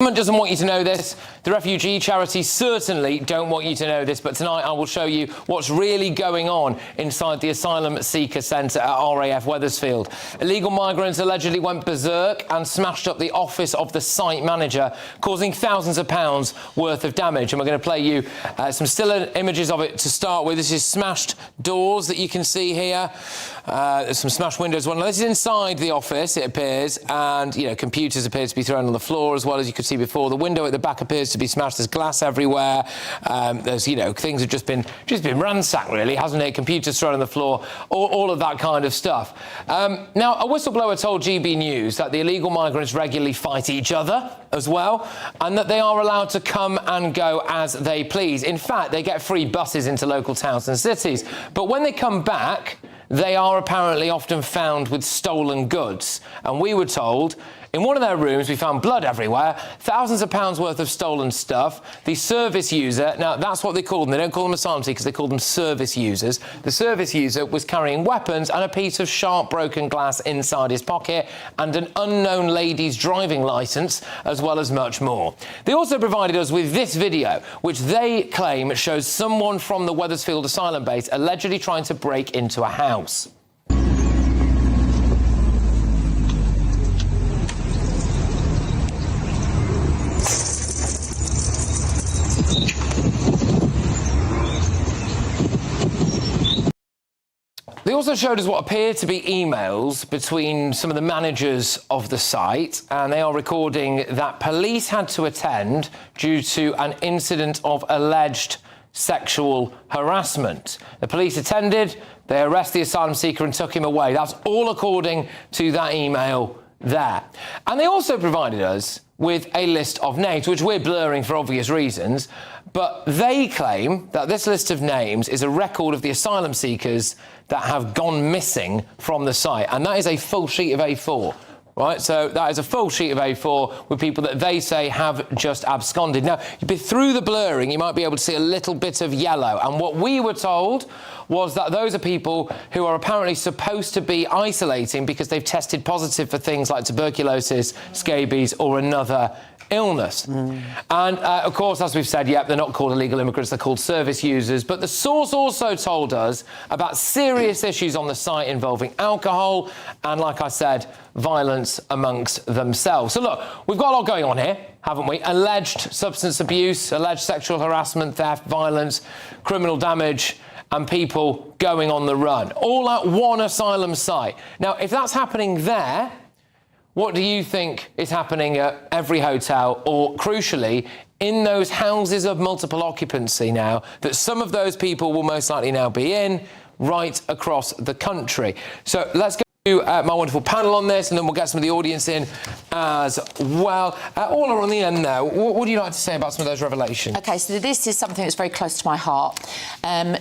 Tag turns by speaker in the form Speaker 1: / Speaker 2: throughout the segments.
Speaker 1: Government doesn't want you to know this. The refugee charities certainly don't want you to know this, but tonight I will show you what's really going on inside the asylum seeker centre at RAF Wethersfield. Illegal migrants allegedly went berserk and smashed up the office of the site manager, causing thousands of pounds worth of damage. And we're going to play you some still images of it to start with. This is smashed doors that you can see here. There's some smashed windows. Well, this is inside the office, it appears, and, you know, computers appear to be thrown on the floor, as well as you could see before. The window at the back appears to be smashed. There's glass everywhere. There's, you know, things have just been ransacked, really, hasn't it? Computers thrown on the floor, all of that kind of stuff. Now, a whistleblower told GB News that the illegal migrants regularly fight each other as well, and that they are allowed to come and go as they please. In fact, they get free buses into local towns and cities. But when they come back, they are apparently often found with stolen goods. And we were told in one of their rooms we found blood everywhere, thousands of pounds worth of stolen stuff. The service user, now that's what they call them, they don't call them asylum seekers, they call them service users. The service user was carrying weapons and a piece of sharp broken glass inside his pocket and an unknown lady's driving licence, as well as much more. They also provided us with this video, which they claim shows someone from the Wethersfield asylum base allegedly trying to break into a house. They also showed us what appeared to be emails between some of the managers of the site, and they are recording that police had to attend due to an incident of alleged sexual harassment. The police attended, they arrested the asylum seeker and took him away. That's all according to that email there. And they also provided us with a list of names, which we're blurring for obvious reasons, but they claim that this list of names is a record of the asylum seekers that have gone missing from the site, and that is a full sheet of A4. Right, so that is a full sheet of A4 with people that they say have just absconded. Now, through the blurring, you might be able to see a little bit of yellow. And what we were told was that those are people who are apparently supposed to be isolating because they've tested positive for things like tuberculosis, scabies, or another illness. And, of course, as we've said, they're not called illegal immigrants, they're called service users. But the source also told us about serious issues on the site involving alcohol and, like I said, violence amongst themselves. So, look, we've got a lot going on here, haven't we? Alleged substance abuse, alleged sexual harassment, theft, violence, criminal damage, and people going on the run, all at one asylum site. Now, if that's happening there, what do you think is happening at every hotel, or, crucially, in those houses of multiple occupancy now that some of those people will most likely now be in right across the country? So let's go to my wonderful panel on this, and then we'll get some of the audience in as well. All are on the end now. What would you like to say about some of those revelations?
Speaker 2: OK, so this is something that's very close to my heart.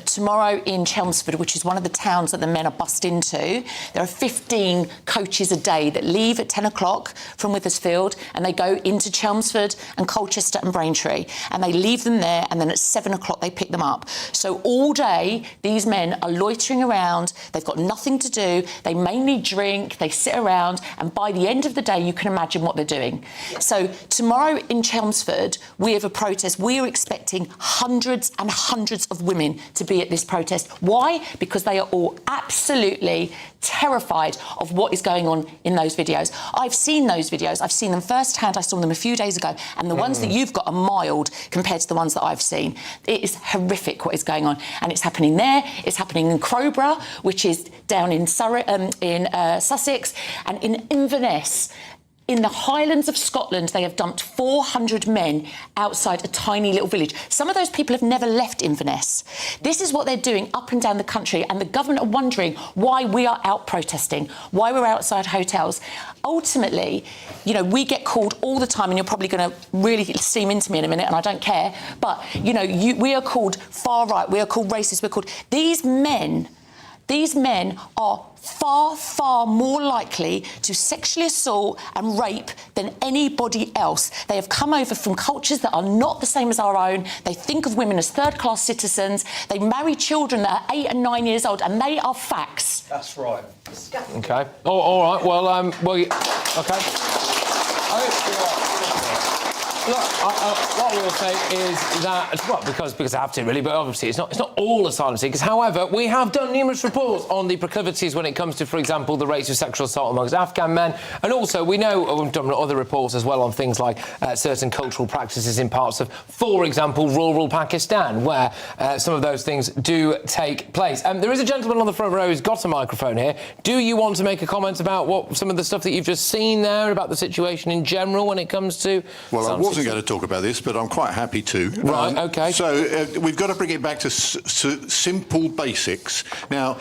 Speaker 2: Tomorrow in Chelmsford, which is one of the towns that the men are bussed into, there are 15 coaches a day that leave at 10 o'clock from Wethersfield, and they go into Chelmsford and Colchester and Braintree, and they leave them there, and then at 7 o'clock they pick them up. So all day, these men are loitering around, they've got nothing to do, they mainly drink, they sit around, and by the end of the day, you can imagine what they're doing. So tomorrow in Chelmsford, we have a protest. We are expecting hundreds and hundreds of women to be at this protest. Why? Because they are all absolutely terrified of what is going on in those videos. I've seen those videos. I've seen them firsthand. I saw them a few days ago, and the ones that you've got are mild compared to the ones that I've seen. It is horrific what is going on, and it's happening there. It's happening in Crowborough, which is down in Surrey, Sussex, and in Inverness. In the Highlands of Scotland, they have dumped 400 men outside a tiny little village. Some of those people have never left Inverness. This is what they're doing up and down the country, and the government are wondering why we are out protesting, why we're outside hotels. Ultimately, you know, we get called all the time, and you're probably going to really steam into me in a minute, and I don't care, but, you know, we are called far right, we are called racist, we're called... These men are far, far more likely to sexually assault and rape than anybody else. They have come over from cultures that are not the same as our own. They think of women as third-class citizens. They marry children that are 8 and 9 years old, and they are facts.
Speaker 3: That's right.
Speaker 1: OK. Oh, all right. Well, OK. What I will say is that, well, because I have to really, but obviously it's not all asylum seekers. However, we have done numerous reports on the proclivities when it comes to, for example, the rates of sexual assault amongst Afghan men, and also we know we've done other reports as well on things like certain cultural practices in parts of, for example, rural Pakistan, where some of those things do take place. There is a gentleman on the front row who's got a microphone here. Do you want to make a comment about what some of the stuff that you've just seen there, about the situation in general when it comes to...
Speaker 3: Well, I wasn't going to talk about this, but I'm quite happy to.
Speaker 1: Right, OK.
Speaker 3: So we've got to bring it back to simple basics. Now,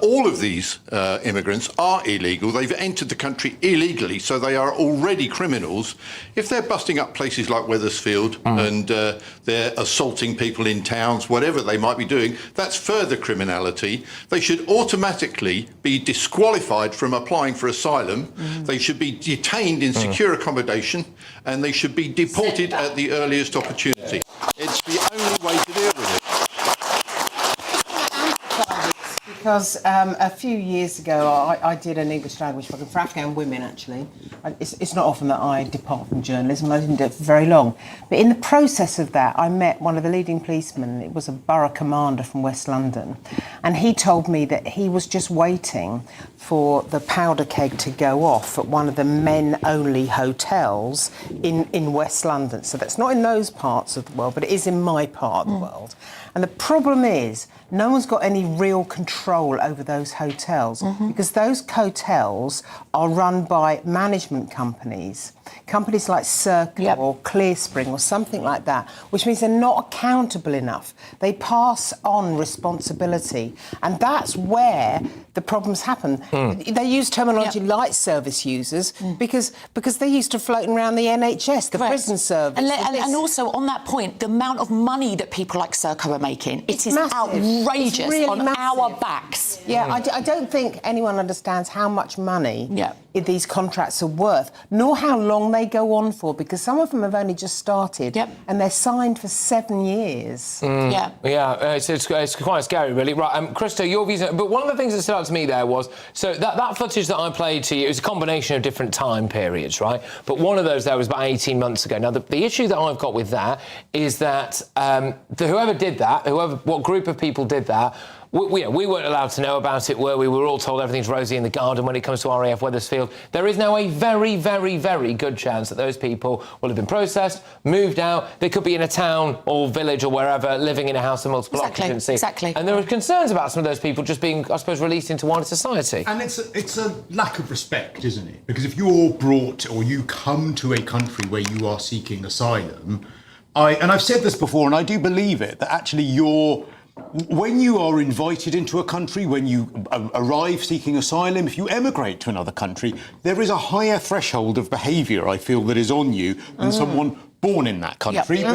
Speaker 3: all of these immigrants are illegal. They've entered the country illegally, so they are already criminals. If they're busting up places like Wethersfield and they're assaulting people in towns, whatever they might be doing, that's further criminality. They should automatically be disqualified from applying for asylum. They should be detained in secure accommodation, and they should be deported at the earliest opportunity. It's the only way to deal with it.
Speaker 4: Because a few years ago I did an English language program for Afghan women, actually. It's not often that I depart from journalism, I didn't do it for very long. But in the process of that, I met one of the leading policemen. It was a borough commander from West London. And he told me that he was just waiting for the powder keg to go off at one of the men-only hotels in West London. So that's not in those parts of the world, but it is in my part of the world. And the problem is, no one's got any real control over those hotels because those hotels are run by management companies like Circle or Clearspring or something like that, which means they're not accountable enough. They pass on responsibility, and that's where the problems happen. They use terminology like service users because they're used to floating around the NHS, the prison service.
Speaker 2: And also, on that point, the amount of money that people like Serco are making, it is
Speaker 4: massive.
Speaker 2: Outrageous.
Speaker 4: It's really
Speaker 2: on
Speaker 4: massive.
Speaker 2: Our backs.
Speaker 4: Yeah, I don't think anyone understands how much money these contracts are worth, nor how long they go on for, because some of them have only just started and they're signed for 7 years.
Speaker 1: It's quite scary, really. Right, Christo, your views... But one of the things that stood out to me there was... So that footage that I played to you, it was a combination of different time periods, right? But one of those there was about 18 months ago. Now, the issue that I've got with that is that whoever did that, what group of people did that, we weren't allowed to know about it, were we? We were all told everything's rosy in the garden when it comes to RAF Wethersfield. There is now a very, very, very good chance that those people will have been processed, moved out. They could be in a town or village or wherever, living in a house of multiple occupancy.
Speaker 2: Exactly.
Speaker 1: And there are concerns about some of those people just being, I suppose, released into wider society.
Speaker 5: And it's a lack of respect, isn't it? Because if you're brought or you come to a country where you are seeking asylum, and I've said this before, and I do believe it, that actually when you are invited into a country, when you arrive seeking asylum, if you emigrate to another country, there is a higher threshold of behaviour, I feel, that is on you than someone born in that country,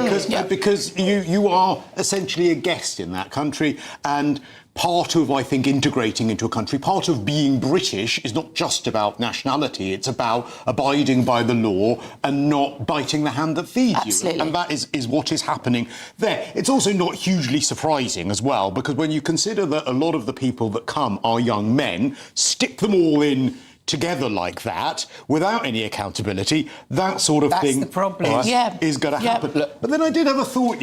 Speaker 5: because you are essentially a guest in that country. And part of, I think, integrating into a country, part of being British is not just about nationality, it's about abiding by the law and not biting the hand that feeds you. And that is what is happening there. It's also not hugely surprising as well, because when you consider that a lot of the people that come are young men, stick them all in together like that, without any accountability, that sort of thing
Speaker 4: the problem.
Speaker 5: is going to happen. But then I did have a thought,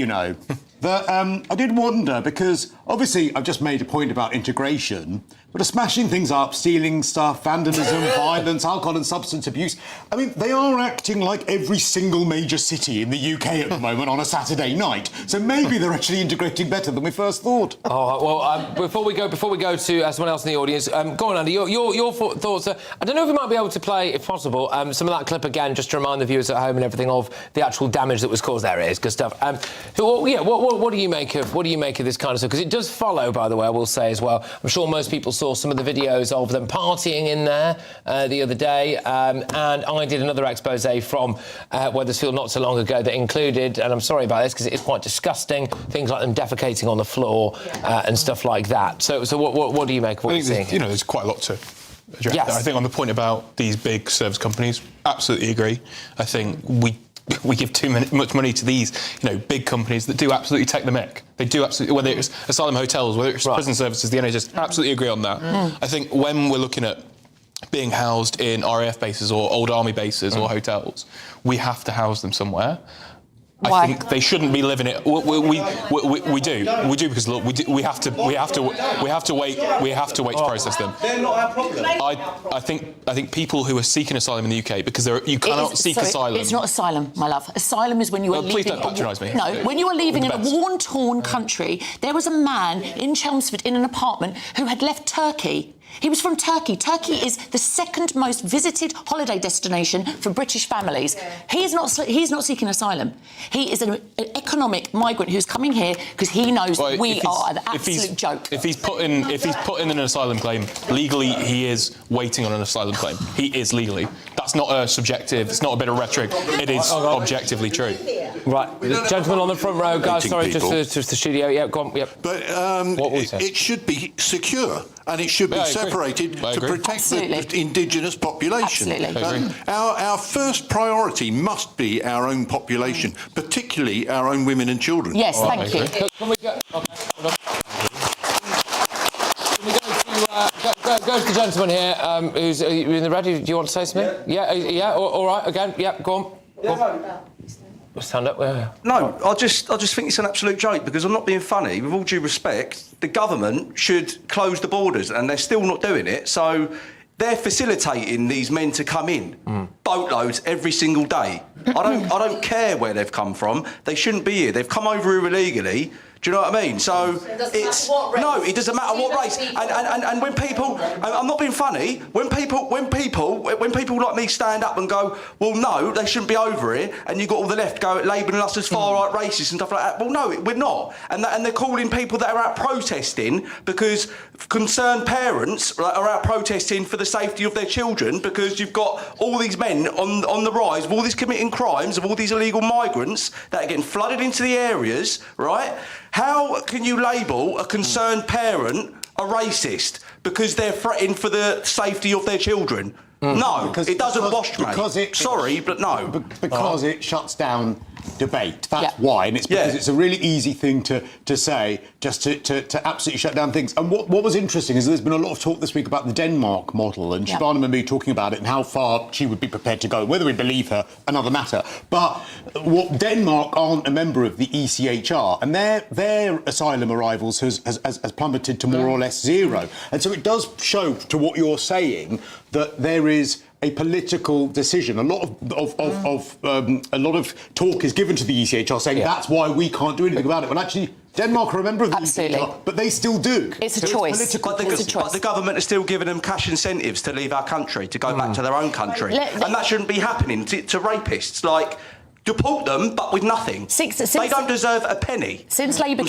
Speaker 5: that I did wonder, because obviously I've just made a point about integration, but smashing things up, stealing stuff, vandalism, violence, alcohol and substance abuse, I mean, they are acting like every single major city in the UK at the moment on a Saturday night. So maybe they're actually integrating better than we first thought.
Speaker 1: Before we go to someone else in the audience, go on, Andy, your thoughts. I don't know if we might be able to play, if possible, some of that clip again, just to remind the viewers at home and everything of the actual damage that was caused. There it is, good stuff. What do you make of this kind of stuff? Because it does follow, by the way, I will say as well. I'm sure most people saw some of the videos of them partying in there the other day, and I did another expose from Wethersfield not so long ago that included, and I'm sorry about this because it is quite disgusting, things like them defecating on the floor and stuff like that. So what do you make of what you're seeing?
Speaker 6: There's quite a lot to address there. I think on the point about these big service companies, absolutely agree. I think we give too much money to these, big companies that do absolutely take the mick. They do absolutely, whether it's asylum hotels, whether it's prison services, the NHS, absolutely agree on that. I think when we're looking at being housed in RAF bases or old army bases or hotels. We have to house them somewhere.
Speaker 2: Why?
Speaker 6: I think they shouldn't be living it. We do because look, we have to wait to process them.
Speaker 7: They're not our problem.
Speaker 6: I think people who are seeking asylum in the UK, because you cannot seek asylum.
Speaker 2: It's not asylum, my love. Asylum is when you are leaving.
Speaker 6: Please don't patronise me.
Speaker 2: No, when you are leaving in a war-torn country. There was a man in Chelmsford in an apartment who had left Turkey. He was from Turkey. Turkey is the second most visited holiday destination for British families. He is not seeking asylum. He is an economic migrant who's coming here because he knows that we are an absolute joke.
Speaker 6: If he's put in an asylum claim, legally he is waiting on an asylum claim. He is legally. That's not a subjective. It's not a bit of rhetoric. It is objectively true.
Speaker 1: Right, the gentleman on the front row, guys. Sorry, just the studio. Yeah, go on. Yep.
Speaker 3: But it should be secure and it should be separated to protect the indigenous population.
Speaker 2: Absolutely.
Speaker 3: Our first priority must be our own population, particularly our own women and children.
Speaker 2: Yes, thank you.
Speaker 1: Can we go? Okay, hold on. Can we go to the gentleman here who's in the ready? Do you want to say something? Yeah. All right. Again. Yeah. Go on. Go on. Stand up.
Speaker 7: No, I just think it's an absolute joke because I'm not being funny. With all due respect, the government should close the borders, and they're still not doing it. So they're facilitating these men to come in, boatloads every single day. I don't care where they've come from. They shouldn't be here. They've come over here illegally. Do you know what I mean? So it's no, it doesn't matter what race. And when people, I'm not being funny. When people like me stand up and go, well, no, they shouldn't be over here, and you got all the left go labelling us as far right racists and stuff like that. Well, no, we're not. And they're calling people that are out protesting because concerned parents are out protesting for the safety of their children because you've got all these men on the rise of all these committing crimes, of all these illegal migrants that are getting flooded into the areas, right? How can you label a concerned parent a racist because they're threatened for the safety of their children? No, it doesn't wash, mate. Sorry, but no.
Speaker 5: Because it shuts down debate. That's why, and it's because it's a really easy thing to say, just to absolutely shut down things. And what was interesting is there's been a lot of talk this week about the Denmark model, and Shivana and me talking about it and how far she would be prepared to go. Whether we believe her, another matter. But Denmark aren't a member of the ECHR, and their asylum arrivals has plummeted to more or less zero. And so it does show, to what you're saying, that there is a political decision. A lot of talk is given to the ECHR saying that's why we can't do anything about it. Well, actually, Denmark are a member of the ECHR, but they still do.
Speaker 2: It's a choice.
Speaker 7: But the government is still giving them cash incentives to leave our country, to go back to their own country. And that shouldn't be happening to rapists. Like, deport them, but with nothing. They don't deserve a penny.
Speaker 2: Since Labour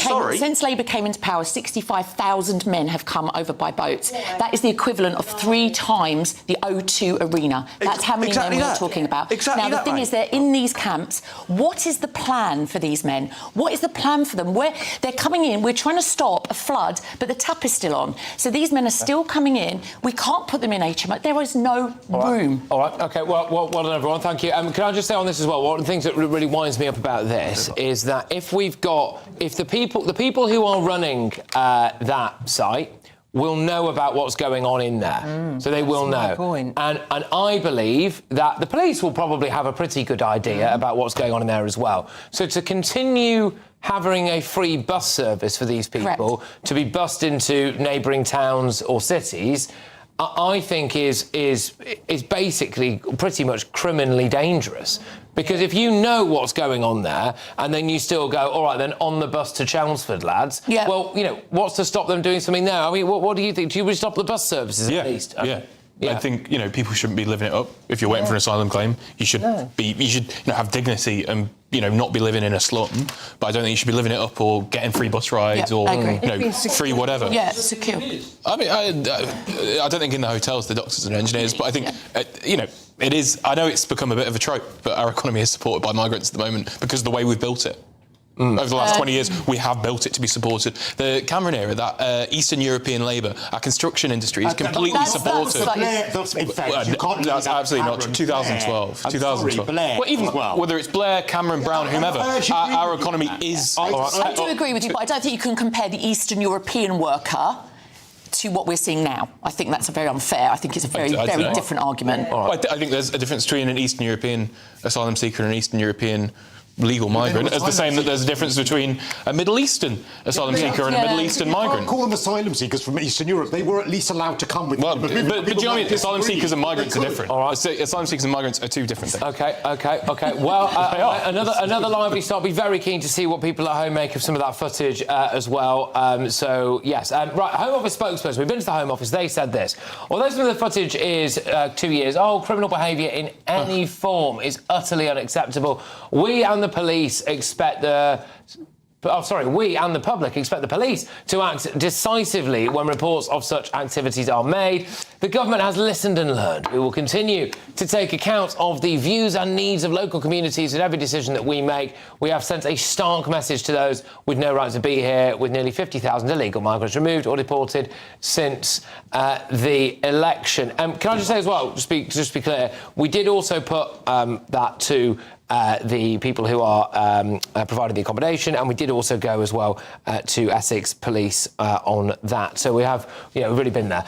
Speaker 2: came into power, 65,000 men have come over by boat. That is the equivalent of 3 times the O2 Arena. That's how many men we're talking about. Now, the thing is, they're in these camps. What is the plan for these men? What is the plan for them? They're coming in, we're trying to stop a flood, but the tap is still on. So these men are still coming in. We can't put them in HMO. There is no room.
Speaker 1: All right, OK, well done, everyone. Thank you. Can I just say on this as well, one of the things that really winds me up about this is that if the people who are running that site will know about what's going on in there, so they will know. And I believe that the police will probably have a pretty good idea about what's going on in there as well. So to continue having a free bus service for these people to be bussed into neighbouring towns or cities, I think is basically pretty much criminally dangerous. Because if you know what's going on there and then you still go, all right, then on the bus to Chelmsford, lads, well, you know, what's to stop them doing something now? I mean, what do you think? Do you stop the bus services at least?
Speaker 6: I think, you know, people shouldn't be living it up. If you're waiting for an asylum claim, you should have dignity and, you know, not be living in a slum. But I don't think you should be living it up or getting free bus rides or, you know, free whatever.
Speaker 2: Yeah, secure.
Speaker 6: I mean, I don't think in the hotels, the doctors and engineers, but I think, you know, it is. I know it's become a bit of a trope, but our economy is supported by migrants at the moment because of the way we've built it. Over the last 20 years, we have built it to be supported. The Cameron era, that Eastern European labour, our construction industry is completely supported. That's absolutely not true. 2012. 2012. Whether it's Blair, Cameron, Brown, whomever, our economy is...
Speaker 2: I do agree with you, but I don't think you can compare the Eastern European worker to what we're seeing now. I think that's very unfair. I think it's a very different argument.
Speaker 6: I think there's a difference between an Eastern European asylum seeker and an Eastern European legal migrant, as the same that there's a difference between a Middle Eastern asylum seeker and a Middle Eastern migrant.
Speaker 5: Call them asylum seekers from Eastern Europe. They were at least allowed to come with.
Speaker 6: But do you know what I mean? Asylum seekers and migrants are different. All right, so asylum seekers and migrants are two different things.
Speaker 1: Okay. Well, another lively start. Be very keen to see what people at home make of some of that footage as well. So yes, right. Home Office spokesperson. We've been to the Home Office. They said this. Although some of the footage is 2 years old, criminal behaviour in any form is utterly unacceptable. We and the police expect we and the public expect the police to act decisively when reports of such activities are made. The government has listened and learned. We will continue to take account of the views and needs of local communities in every decision that we make. We have sent a stark message to those with no right to be here, with nearly 50,000 illegal migrants removed or deported since the election. Can I just say as well, just be clear, we did also put that to the people who are providing the accommodation, and we did also go as well to Essex Police on that. So we have, really been there.